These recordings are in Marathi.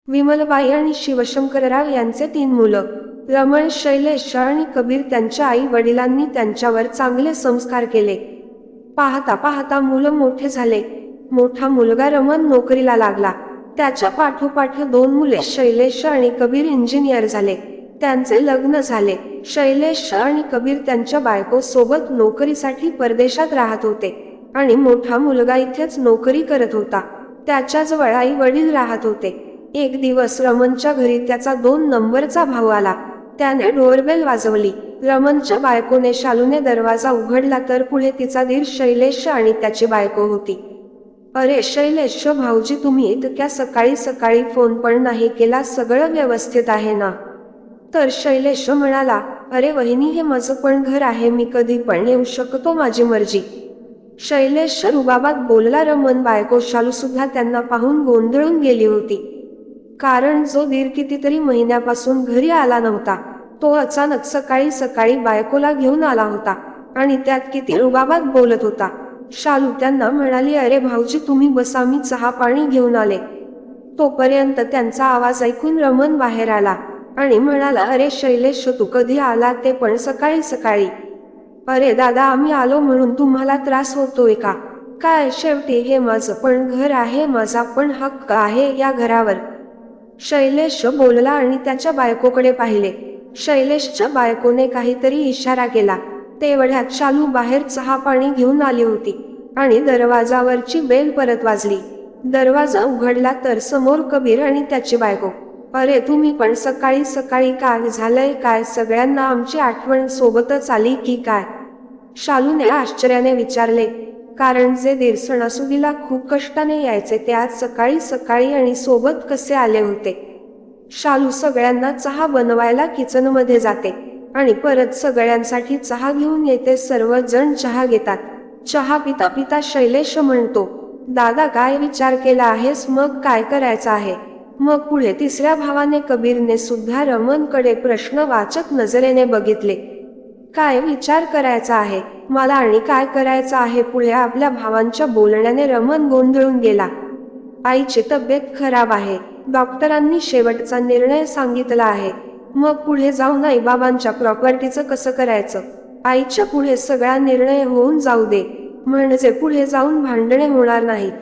विमलबाई आणि शिवशंकरराव यांचे 3 मुलं. रमण, शैलेश आणि कबीर. त्यांच्या आई वडिलांनी त्यांच्यावर चांगले संस्कार केले. पाहता पाहता मुलं मोठे झाले. मोठा मुलगा रमण नोकरीला लागला. त्याच्या पाठोपाठ 2 मुले शैलेश आणि कबीर इंजिनियर झाले. त्यांचे लग्न झाले. शैलेश आणि कबीर त्यांच्या बायको सोबत नोकरीसाठी परदेशात राहत होते आणि मोठा मुलगा इथेच नोकरी करत होता. त्याच्याजवळ आई वडील राहत होते. एक दिवस रमणच्या घरी त्याचा 2 नंबरचा भाऊ आला. त्याने डोरबेल वाजवली. रमणच्या बायकोने शालूने दरवाजा उघडला तर पुढे तिचा दीर शैलेश आणि त्याची बायको होती. अरे शैलेश भाऊजी, तुम्ही इतक्या सकाळी सकाळी फोन पण नाही केला, सगळं व्यवस्थित आहे ना? तर शैलेश म्हणाला, अरे वहिनी, हे माझं पण घर आहे, मी कधी पण येऊ शकतो, माझी मर्जी. शैलेश रुबाबात बोलला. रमण बायको शालू सुद्धा त्यांना पाहून गोंधळून गेली होती. कारण जो दीर कितीतरी महिन्यापासून घरी आला नव्हता, तो अचानक सकाळी सकाळी बायकोला घेऊन आला होता आणि त्यात किती रुबाबात बोलत होता. शालू त्यांना म्हणाली, अरे भाऊजी, तुम्ही बसा, मी चहा पाणी घेऊन आले. तोपर्यंत त्यांचा आवाज ऐकून रमण बाहेर आला आणि म्हणाला, अरे शैलेश, तू कधी आला, ते पण सकाळी सकाळी? अरे दादा, आम्ही आलो म्हणून तुम्हाला त्रास होतोय का काय? शेवटी हे माझं पण घर आहे, माझा पण हक्क आहे या घरावर. शैलेश बोलला आणि त्याच्या बायकोकडे पाहिले. शैलेशच्या बायकोने काहीतरी इशारा केला. तेवढ्यात शालू बाहेर चहा पाणी घेऊन आली होती आणि दरवाजावरची बेल परत वाजली. दरवाजा उघडला तर समोर कबीर आणि त्याची बायको. अरे तुम्ही पण सकाळी सकाळी, काय झालंय काय? सगळ्यांना आमची आठवण सोबतच आली की काय? शालूने आश्चर्याने विचारले. कारण जे दीर सणासुदीला खूप कष्टाने यायचे ते आज सकाळी सकाळी आणि सोबत कसे आले होते? शालू सगळ्यांना चहा बनवायला किचनमध्ये जाते आणि परत सगळ्यांसाठी चहा घेऊन येते. सर्वजण चहा घेतात. चहा पिता पिता शैलेश म्हणतो, दादा, काय विचार केला आहेस? मग काय करायचं आहे? मग पुढे तिसऱ्या भावाने कबीरने सुद्धा रमणकडे प्रश्नवाचक नजरेने बघितले. काय विचार करायचा आहे? मला आणि काय करायचं आहे? पुढे आपल्या भावांच्या बोलण्याने रमण गोंधळून गेला. आईची तब्येत खराब आहे, डॉक्टरांनी शेवटचा निर्णय सांगितला आहे. मग पुढे जाऊन आईबाबांच्या प्रॉपर्टीचं कसं करायचं? आईच्या पुढे सगळा निर्णय होऊन जाऊ दे, म्हणजे पुढे जाऊन भांडणे होणार नाहीत.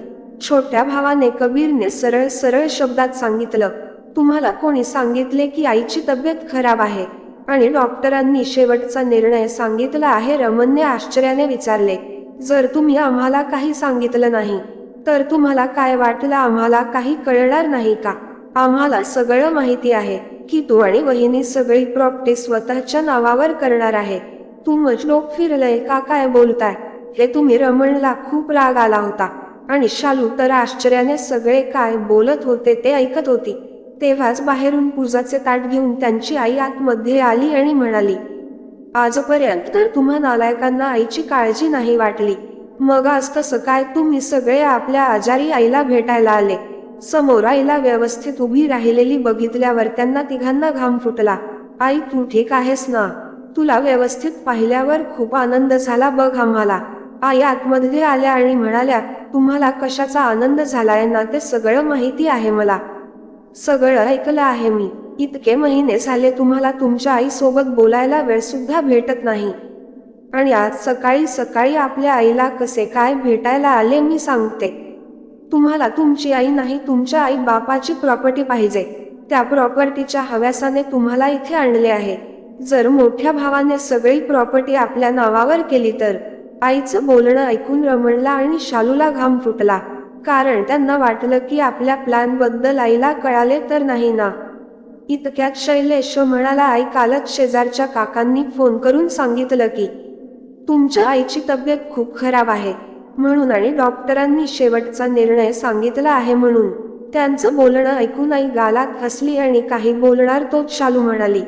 छोट्या भावाने कबीरने सरळ सरळ शब्दात सांगितलं, तुम्हाला कोणी सांगितले की आईची तब्येत खराब आहे आणि डॉक्टरांनी शेवटचा निर्णय सांगितला आहे? रमणने आश्चर्याने विचारले. जर तुम्ही आम्हाला काही सांगितलं नाही तर तुम्हाला काय वाटलं, आम्हाला काही कळणार नाही का? आम्हाला सगळं माहिती आहे की तू आणि वहिनी सगळी प्रॉपर्टी स्वतःच्या नावावर करणार आहे. तुमचं डोकं फिरलंय का? काय बोलताय हे तुम्ही? रमणला खूप राग आला होता आणि शालू तर आश्चर्याने सगळे काय बोलत होते ते ऐकत होती. तेव्हाच बाहेरून पूजाचे ताट घेऊन त्यांची आई आतमध्ये आली आणि म्हणाली, आजपर्यंत तर तुम्हा नालायकांना आईची काळजी नाही वाटली, मग आज कसं काय? तुम्ही सगळे आपल्या आजारी आईला भेटायला आले. समोर आईला व्यवस्थित उभी राहिलेली बघितल्यावर त्यांना तिघांना घाम फुटला. आई, तू ठीक आहेस ना? तुला व्यवस्थित पाहिल्यावर खूप आनंद झाला बघ आम्हाला. आई आतमध्ये आल्या आणि म्हणाल्या, तुम्हाला कशाचा आनंद झालाय ना, ते सगळं माहिती आहे मला. सगळं ऐकलं आहे मी. इतके महिने झाले तुम्हाला तुमच्या आई सोबत बोलायला वेळ सुद्धा भेटत नाही आणि आज सकाळी सकाळी आपल्या आईला कसे काय भेटायला आले? मी सांगते, तुम्हाला तुमची आई नाही, तुमच्या आई बापाची प्रॉपर्टी पाहिजे. त्या प्रॉपर्टीच्या हव्यासाने तुम्हाला इथे आणले आहे. जर मोठ्या भावाने सगळी प्रॉपर्टी आपल्या नावावर केली तर? आईचं बोलणं ऐकून रमणला आणि शालूला घाम फुटला. कारण त्यांना वाटलं की आपल्या प्लॅन बद्दल आईला कळाले तर नाही ना. इतक्यात शैलेश म्हणाला, आई, कालच शेजारच्या काकांनी फोन करून सांगितलं की तुमच्या आईची तब्येत खूप खराब आहे म्हणून आणि डॉक्टरांनी शेवटचा निर्णय सांगितला आहे म्हणून. त्यांचं बोलणं ऐकून आई गालात हसली आणि काही बोलणार तोच शालू म्हणाली,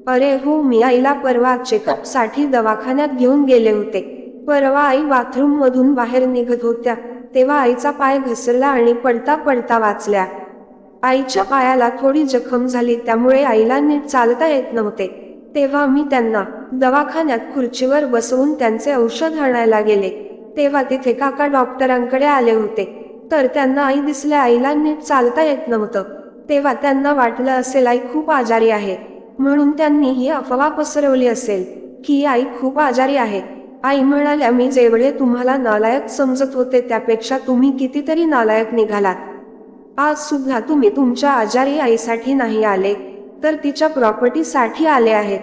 अरे हो, मी आईला परवा चेकअपसाठी दवाखान्यात घेऊन गेले होते. परवा आई बाथरूम मधून बाहेर निघत होत्या तेव्हा आईचा पाय घसरला आणि पडता पडता वाचल्या. आईच्या पायाला थोडी जखम झाली, त्यामुळे आईला नीट चालता येत नव्हते. तेव्हा मी त्यांना दवाखान्यात खुर्चीवर बसवून त्यांचे औषध आणायला गेले. तेव्हा तिथे काका डॉक्टरांकडे आले होते तर त्यांना आई दिसल्या. आईला नीट चालता येत नव्हतं तेव्हा त्यांना वाटलं असेल आई खूप आजारी आहे, म्हणून त्यांनी ही अफवा पसरवली असेल की आई खूप आजारी आहे. आई म्हणाल्या, मी जेवढे तुम्हाला नालायक समजत होते त्यापेक्षा तुम्ही कितीतरी नालायक निघालात. आज सुद्धा तुम्ही तुमच्या आजारी आईसाठी नाही आले, तर तिच्या प्रॉपर्टीसाठी आले आहेत.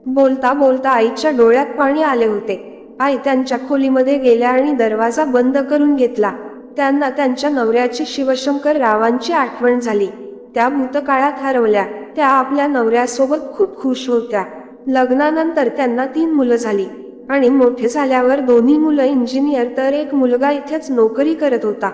बोलता बोलता आईच्या डोळ्यात पाणी आले होते. आई त्यांच्या खोलीमध्ये गेल्या आणि दरवाजा बंद करून घेतला. त्यांना त्यांच्या नवऱ्याची शिवशंकर रावांची आठवण झाली. त्या भूतकाळात हरवल्या. त्या आपल्या नवऱ्यासोबत खूप खुश होत्या. लग्नानंतर त्यांना 3 मुलं झाली आणि मोठे झाल्यावर दोन्ही मुलं इंजिनियर तर एक मुलगा इथेच नोकरी करत होता.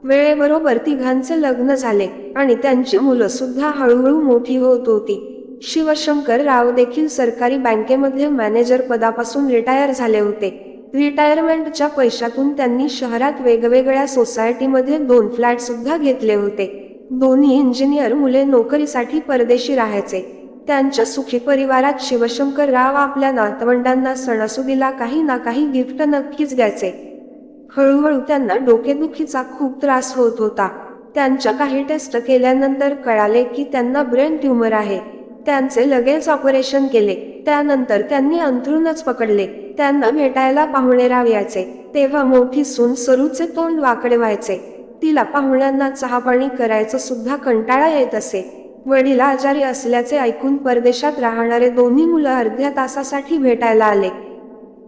वेळेबरोबर तिघांचे लग्न झाले आणि त्यांची मुलं सुद्धा हळूहळू मोठी होत होती. शिवशंकर राव देखील सरकारी बँकेमध्ये मॅनेजर पदापासून रिटायर झाले होते. रिटायरमेंटच्या पैशातून त्यांनी शहरात वेगवेगळ्या सोसायटीमध्ये 2 फ्लॅट सुद्धा घेतले होते. दोन्ही इंजिनियर मुले नोकरीसाठी परदेशी राहायचे. त्यांच्या सुखी परिवारात शिवशंकर राव आपल्या नातवंडांना सणासुदीला काही ना काही गिफ्ट नक्कीच द्यायचे. हळूहळू त्यांना डोकेदुखीचा खूप त्रास होत होता. त्यांच्या काही टेस्ट केल्यानंतर कळाले की त्यांना ब्रेन ट्यूमर आहे. त्यांचे लगेच ऑपरेशन केले. त्यानंतर त्यांनी अंथरूणच पकडले. त्यांना भेटायला पाहुणेराव यायचे, तेव्हा मोठी सून सरूचे तोंड वाकडे व्हायचे. तिला पाहुण्यांना चहापाणी करायचं सुद्धा कंटाळा येत असे. वडील आजारी असल्याचे ऐकून परदेशात राहणारे दोन्ही मुलं अर्ध्या तासासाठी भेटायला आले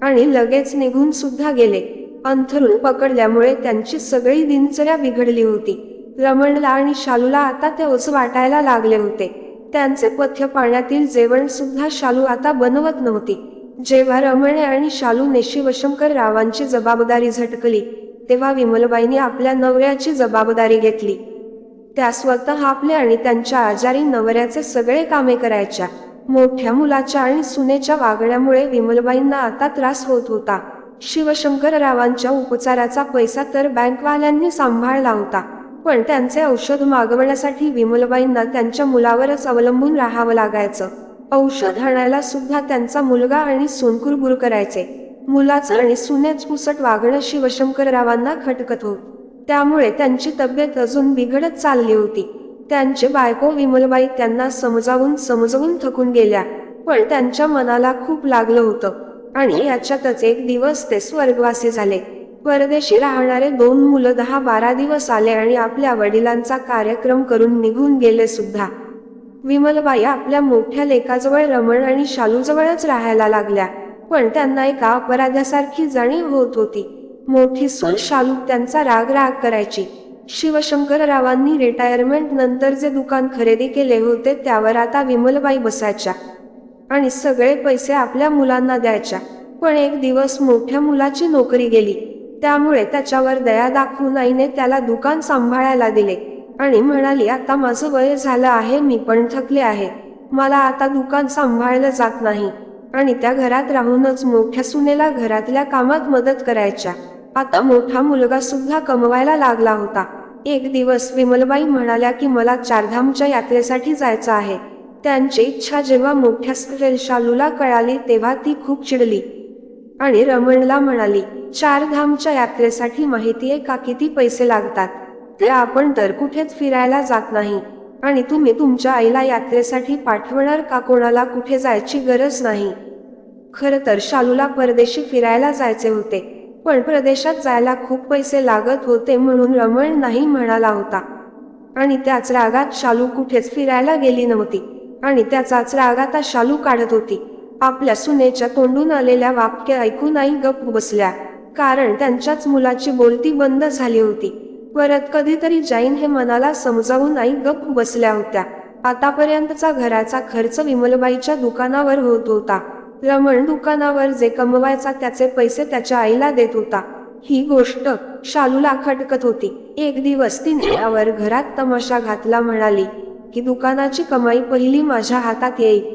आणि लगेच निघून सुद्धा गेले. अंथरूण पकडल्यामुळे त्यांची सगळी दिनचर्या बिघडली होती. रमणला आणि शालूला आता ते ओझं वाटायला लागले होते. त्यांचे पथ्य पाण्यातील जेवण सुद्धा शालू आता बनवत नव्हती. जेव्हा रमणे आणि शालूने शिवशंकर रावांची जबाबदारी झटकली, तेव्हा विमलबाईंनी आपल्या नवऱ्याची जबाबदारी घेतली. त्या स्वतः आपले आणि त्यांच्या आजारी नवऱ्याचे सगळे कामे करायच्या. मोठ्या मुलाच्या आणि सुनेच्या वागण्यामुळे विमलबाईंना आता त्रास होत होता. शिवशंकर रावांच्या उपचाराचा पैसा तर बँकवाल्यांनी सांभाळला होता, पण त्यांचे औषध मागवण्यासाठी विमलबाईंना त्यांच्या मुलावरच अवलंबून राहावं लागायचं. औषध आणायला सुद्धा त्यांचा मुलगा आणि सून कुरबुर करायचे. मुलाचं आणि सुनेच पुसट वागणं शिवशंकररावांना खटकत होत. त्यामुळे त्यांची तब्येत अजून बिघडत चालली होती. त्यांचे बायको विमलबाई त्यांना समजावून थकून गेल्या, पण त्यांच्या मनाला खूप लागलं होतं आणि याच्यातच एक दिवस ते स्वर्गवासी झाले. परदेशी राहणारे 2 मुलं 10-12 दिवस आले आणि आपल्या वडिलांचा कार्यक्रम करून निघून गेले सुद्धा. विमलबाई आपल्या मोठ्या लेकाजवळ रमण आणि शालूजवळच राहायला लागल्या, पण त्यांना एका अपराध्यासारखी जाणीव होत होती. मोठी सून शालू त्यांचा राग करायची. शिवशंकररावांनी रिटायरमेंट नंतर जे दुकान खरेदी केले होते त्यावर आता विमलबाई बसायच्या आणि सगळे पैसे आपल्या मुलांना द्यायच्या. पण एक दिवस मोठ्या मुलाची नोकरी गेली. त्यामुळे त्याच्यावर दया दाखवून आईने त्याला दुकान सांभाळायला दिले आणि म्हणाली, आता माझं वय झालं आहे, मी पण थकले आहे, मला आता दुकान सांभाळलं जात नाही. आणि त्या घरात राहूनच मोठ्या सुनेला घरातल्या कामात मदत करायच्या. आता मोठा मुलगा सुद्धा कमवायला लागला होता. एक दिवस विमलबाई म्हणाल्या की मला चारधामच्या यात्रेसाठी जायचं आहे. त्यांची इच्छा जेव्हा मोठ्या शालूला कळाली तेव्हा ती खूप चिडली आणि रमणला म्हणाली, चारधामच्या यात्रेसाठी माहितीये का किती पैसे लागतात? ते आपण तर कुठेच फिरायला जात नाही आणि तुम्ही तुमच्या आईला यात्रेसाठी पाठवणार का? कोणाला कुठे जायची गरज नाही. खरं तर शालूला परदेशी फिरायला जायचे होते, पण प्रदेशात जायला खूप पैसे लागत होते म्हणून रमण नाही म्हणाला होता. आणि त्याच रागात शालू कुठेच फिरायला गेली नव्हती आणि त्याचाच राग आता शालू काढत होती. आपल्या सुनेच्या तोंडून आलेल्या वाक्य ऐकून आई गप्प बसल्या, कारण त्यांच्याच मुलाची बोलती बंद झाली होती. परत कधीतरी जाईन हे मनाला समजावून आई गप्प बसल्या होत्या. आतापर्यंतचा घराचा खर्च विमलबाईच्या दुकानावर होत होता. रमण दुकानावर जे कमवायचा त्याचे पैसे त्याच्या आईला देत होता. ही गोष्ट शालूला खटकत होती. एक दिवस तिने यावर घरात तमाशा घातला. म्हणाली की दुकानाची कमाई पहिली माझ्या हातात येईल,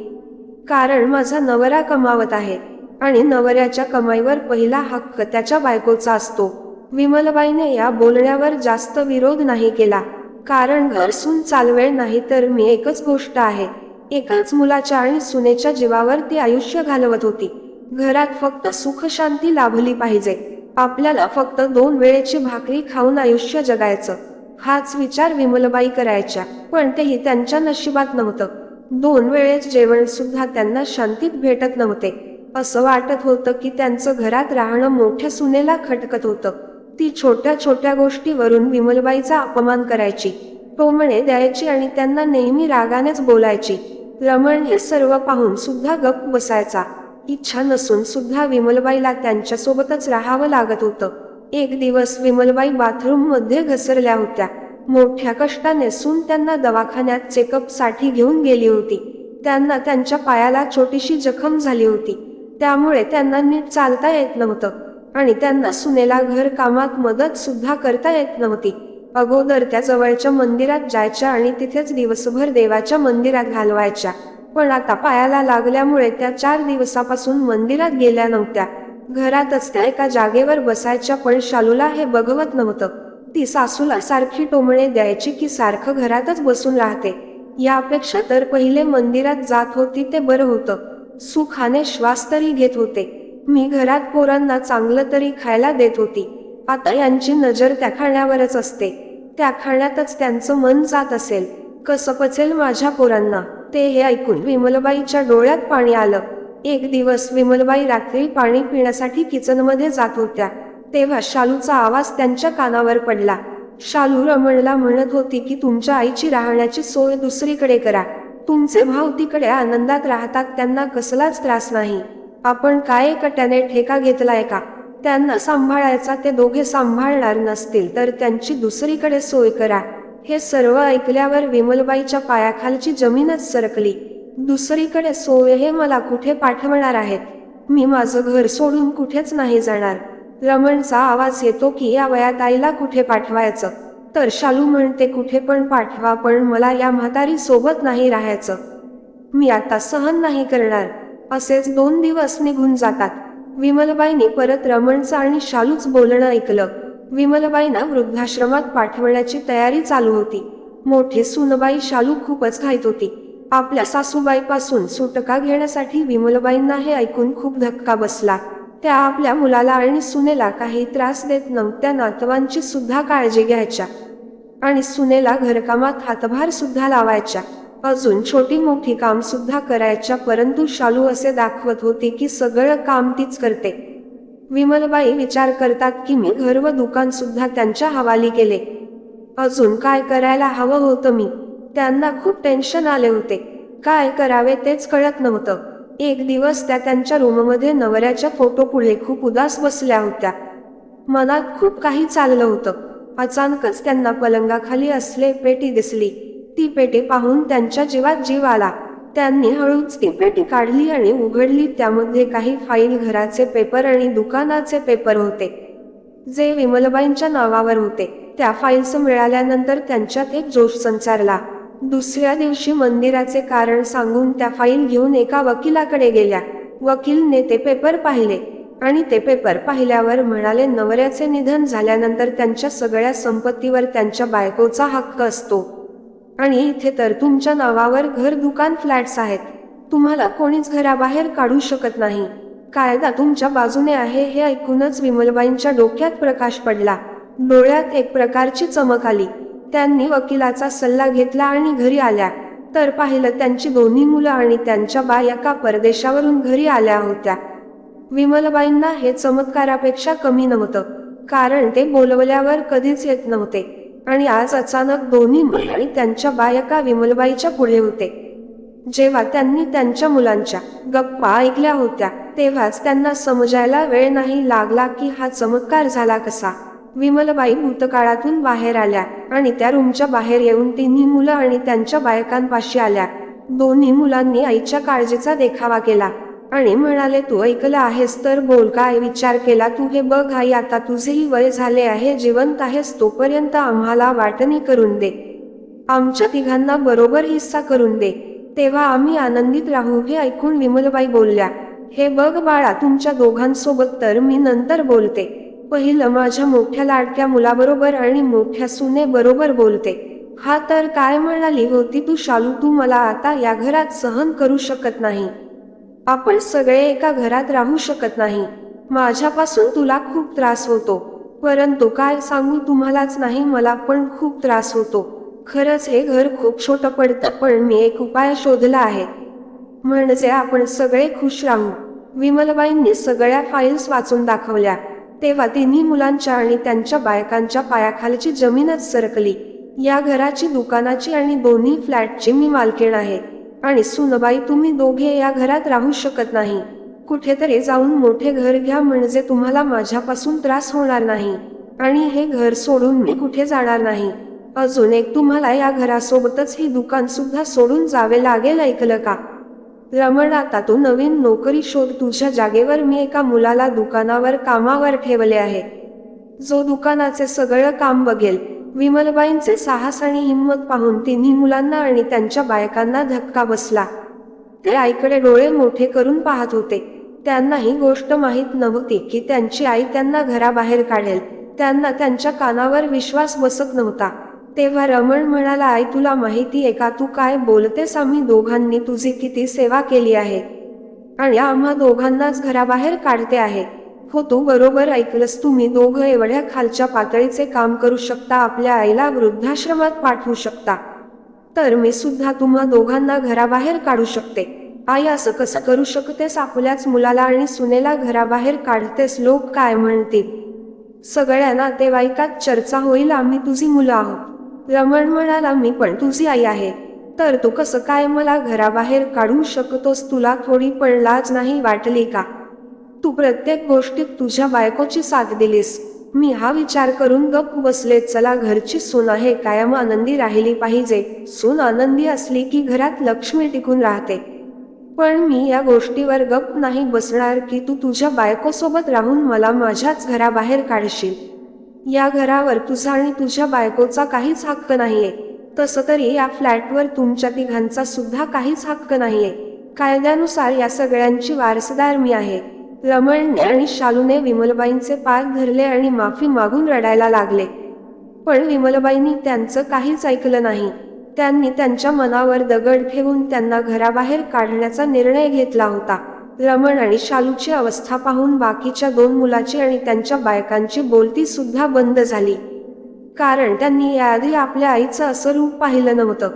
कारण माझा नवरा कमावत आहे आणि नवऱ्याच्या कमाईवर पहिला हक्क त्याच्या बायकोचा असतो. विमलबाईने या बोलण्यावर जास्त विरोध नाही केला, कारण घरसून चालवेल नाही. तर मी एकच गोष्ट आहे, एकाच मुलाच्या आणि सुनेच्या जीवावर ती आयुष्य घालवत होती. घरात फक्त सुख शांती लाभली पाहिजे. आपल्याला फक्त 2 वेळेची भाकरी खाऊन आयुष्य जगायचं हाच विचार विमलबाई करायच्या, पण तेही त्यांच्या नशिबात नव्हतं. 2 वेळेस जेवण सुद्धा त्यांना शांतीत भेटत नव्हते. असं वाटत होतं की त्यांचं घरात राहणं मोठ्या सुनेला खटकत होतं. ती छोट्या छोट्या गोष्टीवरून विमलबाईचा अपमान करायची, टोमणे द्यायची आणि त्यांना नेहमी रागानेच बोलायची. रमण हे सर्व पाहून सुद्धा गप्प बसायचा. इच्छा नसून सुद्धा विमलबाईला त्यांच्यासोबतच राहावं लागत होतं. एक दिवस विमलबाई बाथरूम मध्ये घसरल्या होत्या. मोठ्या कष्टाने सून त्यांना दवाखान्यात चेकअप साठी घेऊन गेली होती. त्यांना त्यांच्या पायाला छोटीशी जखम झाली होती, त्यामुळे त्यांना नीट चालता येत नव्हतं आणि त्यांना सुनेला घर कामात मदत सुद्धा करता येत नव्हती. अगोदर त्या जवळच्या मंदिरात जायच्या आणि तिथेच दिवसभर देवाच्या मंदिरात घालवायच्या, पण आता पायाला लागल्यामुळे त्या 4 दिवसापासून मंदिरात गेल्या नव्हत्या. घरातच त्या एका जागेवर बसायच्या, पण शालूला हे बघवत नव्हतं. ती सासूला सारखी टोमणे द्यायची की सारखं घरातच बसून राहते, यापेक्षा तर पहिले मंदिरात जात होती ते बरं होतं. सुखाने श्वास तरी घेत होते. मी घरात पोरांना चांगलं तरी खायला देत होती. आता यांची नजर त्या खाण्यावरच असते. त्या खाण्यातच त्यांचं मन जात असेल. कसं पचेल माझ्या पोरांना? ते हे ऐकून विमलबाईच्या डोळ्यात पाणी आलं. एक दिवस विमलबाई रात्री पाणी पिण्यासाठी किचनमध्ये जात होत्या, तेव्हा शालूचा आवाज त्यांच्या कानावर पडला. शालू रमणला म्हणत होती की तुमच्या आईची राहण्याची सोय दुसरीकडे करा. तुमचे भाऊ तिकडे आनंदात राहतात, त्यांना कसलाच त्रास नाही. आपण काय एकट्याने ठेका घेतलाय का? त्यांना सांभाळायचा ते दोघे सांभाळणार नसतील तर त्यांची दुसरीकडे सोय करा. हे सर्व ऐकल्यावर विमलबाईच्या पायाखालची जमीनच सरकली. दुसरीकडे सोय हे मला कुठे पाठवणार आहेत? मी माझं घर सोडून कुठेच नाही जाणार. रमणचा आवाज येतो की या वयात आईला कुठे पाठवायचं? तर शालू म्हणते कुठे पण पाठवा, पण मला या म्हातारी सोबत नाही राहायचं. मी आता सहन नाही करणार. असेच 2 दिवस निघून जातात. विमलबाईंनी परत रमणचं आणि शालूच बोलणं ऐकलं. विमलबाईंना वृद्धाश्रमात पाठवण्याची तयारी चालू होती. मोठी सुनबाई शालू खूपच घाईत होती. आपल्या सासूबाईपासून सुटका घेण्यासाठी विमलबाईंना हे ऐकून खूप धक्का बसला. त्या आपल्या मुलाला आणि सुनेला काही त्रास देत नव्हत्या, नातवांची सुद्धा काळजी घ्यायच्या आणि सुनेला घरकामात हातभार सुद्धा लावायच्या. अजून छोटी मोठी काम सुद्धा करायच्या, परंतु शालू असे दाखवत होती की सगळं काम तीच करते. विमलबाई विचार करतात की मी घर व दुकान सुद्धा त्यांच्या हवाली केले. अजून काय करायला हवं होतं मी? त्यांना खूप टेन्शन आले होते. काय करावे तेच कळत नव्हतं. एक दिवस त्या त्यांच्या रूममध्ये नवऱ्याच्या फोटोपुढे खूप उदास बसल्या होत्या. मनात खूप काही चाललं होतं. अचानकच त्यांना पलंगाखाली असले पेटी दिसली. ती पेटी पाहून त्यांच्या जीवात जीव आला. त्यांनी हळूच ती पेटी काढली आणि उघडली. त्यामध्ये काही फाईल, घराचे पेपर आणि दुकानाचे पेपर होते, जे विमलबाईंच्या नावावर होते. त्या फाईल्स मिळाल्यानंतर त्यांच्यात एक जोश संचारला. दुसऱ्या दिवशी मंदिराचे कारण सांगून त्या फाईल घेऊन एका वकिलाकडे गेल्या. वकीलने ते पेपर पाहिले आणि ते पेपर पाहिल्यावर म्हणाले, नवऱ्याचे निधन झाल्यानंतर त्यांच्या सगळ्या संपत्तीवर त्यांच्या बायकोचा हक्क असतो आणि इथे तर तुमच्या नावावर घर, दुकान, फ्लॅट्स आहेत. तुम्हाला कोणीच घराबाहेर काढू शकत नाही. कायदा तुमच्या बाजूने आहे. हे ऐकूनच विमलबाईंच्या डोक्यात प्रकाश पडला. डोळ्यात एक प्रकारची चमक आली. त्यांनी वकिलाचा सल्ला घेतला आणि घरी आल्या तर पाहिलं त्यांची 2 मुलं आणि त्यांच्या बायका परदेशावरून घरी आल्या होत्या. विमलबाईंना हे चमत्कारापेक्षा कमी नव्हतं, कारण ते बोलवल्यावर कधीच येत नव्हते आणि आज अचानक 2 मुलं आणि त्यांच्या बायका विमलबाईच्या पुढे होते. जेव्हा त्यांनी त्यांच्या मुलांच्या गप्पा ऐकल्या होत्या तेव्हाच त्यांना समजायला वेळ नाही लागला की हा चमत्कार झाला कसा. विमलबाई भूतकाळातून बाहेर आल्या आणि त्या रूमच्या बाहेर येऊन 3 मुलं आणि त्यांच्या बायकांपाशी आल्या. 2 मुलांनी आईच्या काळजीचा देखावा केला आणि म्हणाले, तू ऐकलं आहेस तर बोल, काय विचार केला तू? हे बघ आई, आता तुझेही वय झाले आहे, जिवंत आहेस तोपर्यंत आम्हाला वाटणी करून दे. आमच्या तिघांना बरोबर हिस्सा करून दे, तेव्हा आम्ही आनंदित राहू. हे ऐकून विमलबाई बोलल्या, हे बघ बाळा, तुमच्या दोघांसोबत तर मी नंतर बोलते. पहिलं माझ्या मोठ्या लाडक्या मुलाबरोबर आणि मोठ्या सुने बरोबर बोलते. हा तर काय म्हणाली होती तू शालू? तू मला आता या घरात सहन करू शकत नाही. आपण सगळे एका घरात राहू शकत नाही. माझ्यापासून तुला खूप त्रास होतो. परंतु काय सांगू तुम्हालाच नाही, मला पण खूप त्रास होतो. खरंच हे घर खूप छोटं पडतं, पण मी एक उपाय शोधला आहे. म्हणजे आपण सगळे खुश राहू. विमलबाईंनी सगळ्या फाईल्स वाचून दाखवल्या. तेव्हा तिन्ही मुलांच्या आणि त्यांच्या बायकांच्या पायाखालची जमीनच सरकली. या घराची, दुकानाची आणि दोन्ही फ्लॅटची मी मालकीण आहे. आणि सुनबाई, तुम्ही दोघे या घरात राहू शकत नाही. कुठेतरी जाऊन मोठे घर घ्या, म्हणजे तुम्हाला माझ्यापासून त्रास होणार नाही. आणि हे घर सोडून मी कुठे जाणार नाही. अजून एक, तुम्हाला या घरासोबतच ही दुकान सुद्धा सोडून जावे लागेल, ऐकलं का? रमण, आता तू नवीन नोकरी शोध. तुझ्या जागेवर मी एका मुलाला दुकानावर कामावर ठेवले आहे, जो दुकानाचे सगळं काम बघेल. विमलबाईंचे साहस आणि हिंमत पाहून तिन्ही मुलांना आणि त्यांच्या बायकांना धक्का बसला. ते आईकडे डोळे मोठे करून पाहत होते. त्यांना ही गोष्ट माहीत नव्हती की त्यांची आई त्यांना घराबाहेर काढेल. त्यांना त्यांच्या कानावर विश्वास बसत नव्हता. तेव्हा रमण म्हणाला, आई, तुला माहिती आहे का तू काय बोलतेस? आम्ही दोघांनी तुझी किती सेवा केली आहे आणि आम्हा दोघांनाच घराबाहेर काढते आहे. हो, तू बरोबर ऐकलंस. तुम्ही दोघं एवढ्या खालच्या पातळीचे काम करू शकता, आपल्या आईला वृद्धाश्रमात पाठवू शकता, तर मी सुद्धा तुम्हा दोघांना घराबाहेर काढू शकते. आई, असं कसं करू शकतेस? आपल्याच मुलाला आणि सुनेला घराबाहेर काढतेस, लोक काय म्हणतील? सगळ्या नातेवाईकात चर्चा होईल, आम्ही तुझी मुलं आहोत. रमण म्हणाला, मी पण तुझी आई आहे, तर तू कसं काय मला घराबाहेर काढू शकतोस? तुला थोडी पण लाज नाही वाटली का? तू प्रत्येक गोष्टीत तुझ्या बायकोची साथ दिलीस. मी हा विचार करून गप्प बसले. चला, घरची सून आहे, कायम आनंदी राहिली पाहिजे. सून आनंदी असली की घरात लक्ष्मी टिकून राहते. पण मी या गोष्टीवर गप्प नाही बसणार की तू तुझ्या बायकोसोबत राहून मला माझ्याच घराबाहेर काढशील. या घरावर तुझा आणि तुझ्या बायकोचा काहीच हक्क नाहीये. तसं तरी या फ्लॅटवर तुमच्या तिघांचा सुद्धा काहीच हक्क नाहीये. कायद्यानुसार या सगळ्यांची वारसदार मी आहे. रमणने आणि शालूने विमलबाईंचे पाय धरले आणि माफी मागून रडायला लागले. पण विमलबाईंनी त्यांचं काहीच ऐकलं नाही. त्यांनी त्यांच्या मनावर दगड ठेवून त्यांना घराबाहेर काढण्याचा निर्णय घेतला होता. रमण आणि शालूची अवस्था पाहून बाकीच्या दोन मुलाची आणि त्यांच्या बायकांची बोलती सुद्धा बंद झाली. कारण त्यांनी याआधी आपल्या आईचं असं रूप पाहिलं नव्हतं.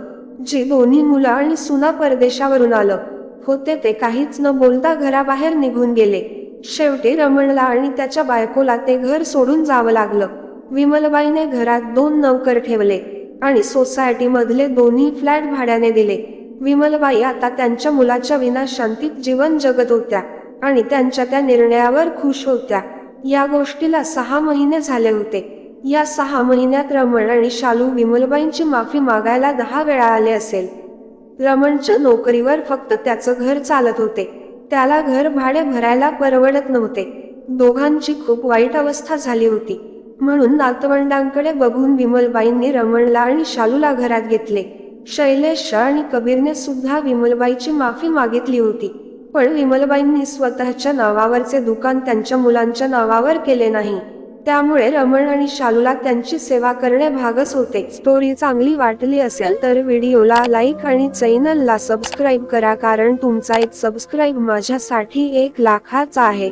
जे दोन्ही मुलं आणि सुना परदेशावरून आलं होते ते काहीच न बोलता घराबाहेर निघून गेले. शेवटी रमणला आणि त्याच्या बायकोला ते घर सोडून जावं लागलं. विमलबाईने घरात 2 नौकर ठेवले आणि सोसायटी मधले दोन्ही फ्लॅट भाड्याने दिले. विमलबाई आता त्यांच्या मुलाच्या विना शांतीत जीवन जगत होत्या आणि त्यांच्या त्या निर्णयावर खुश होत्या. या गोष्टीला 6 महिने झाले होते. या 6 महिन्यात रमण आणि शालू विमलबाईंची माफी मागायला 10 वेळा आले असेल. रमणच्या नोकरीवर फक्त त्याचं घर चालत होते. त्याला घर भाडे भरायला परवडत नव्हते. दोघांची खूप वाईट अवस्था झाली होती. म्हणून नातवंडांकडे बघून विमलबाईंनी रमणला आणि शालूला घरात घेतले. शैलेश आणि कबीरने सुद्धा विमलबाईची माफी मागितली होती. पण विमलबाईंनी स्वतःच्या नावावरचे दुकान त्यांच्या मुलांच्या नावावर केले नाही. त्यामुळे रमण आणि शालूला त्यांची सेवा करणे भागच होते. स्टोरी चांगली वाटली असेल तर व्हिडिओला लाईक आणि चॅनलला सबस्क्राईब करा, कारण तुमचा एक सबस्क्राईब माझ्यासाठी 1 लाखाचा आहे.